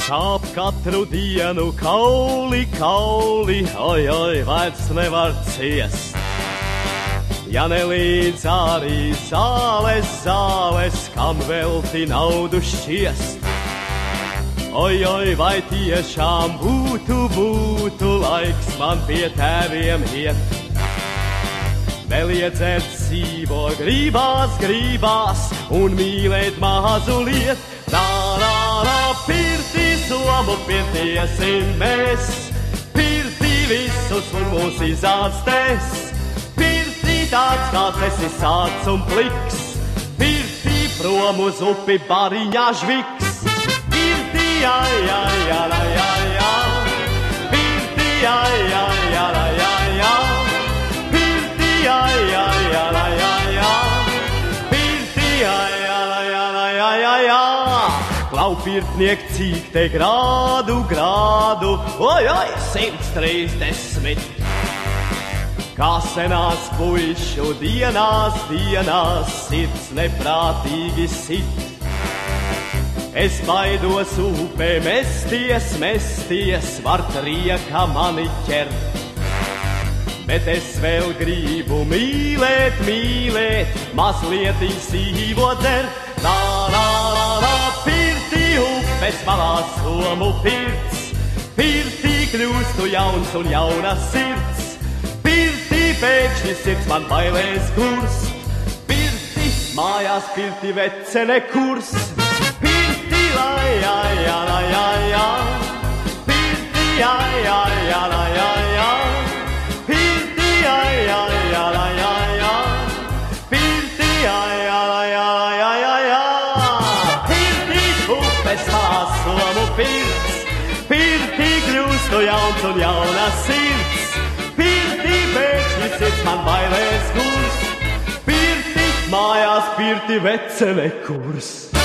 Sāp katru dienu kauli, kauli, oi, oi, vairs nevar ciest. Ja nelīdz arī zāles, zāles, kam velti naudu šķiest. Oi, oi, vai tiešām būtu laiks man pie tēviem iet. Vēl iedzert sīvo gribās, un mīlēt mazu liet. Pirtī somu pirtiesim mēs, pirtī visus un mūs izārstēs. Pirtī tāds, kāds esi sāds un pliks, pirtī prom uz upi bariņā žviks. Pirtī, ai, ai, ai, ai, ai, pirtī, ai, ai, ai, ai, ai, pirtī, ai, ai, ai, ai, ai, pirtī, ai, ai, ai, ai, ai, ai. Klau pirtniek, cik te grādu, oi, oi, 130. Kā senās puišu dienās, sirds neprātīgi sit. Es baidos upē mesties, var trieka mani ķert. Bet es vēl gribu mīlēt, mazliet īsīvo dzert. Pirtī upes malā somu pirts, pirtī kļūstu jauns un jauna sirds. Pirtī pēkšņi sirds man bailēs kurs, pirtī mājās pirtī vece nekurs. Pirtī, lai, ai, ai, ai, ai, pirtī, ai, ai, ai, ai, ai, pirtī, ai, ai, ai, ai, ai, pirtī, ai, ai, ai, ai, ai, ai, pirtī upes malā somu pirts, pirtī kļūstu jauns un jauna sirds. Pirtī pēkšņi sirds man bailēs kurs, pirtī mājās pirtī vece nekurs.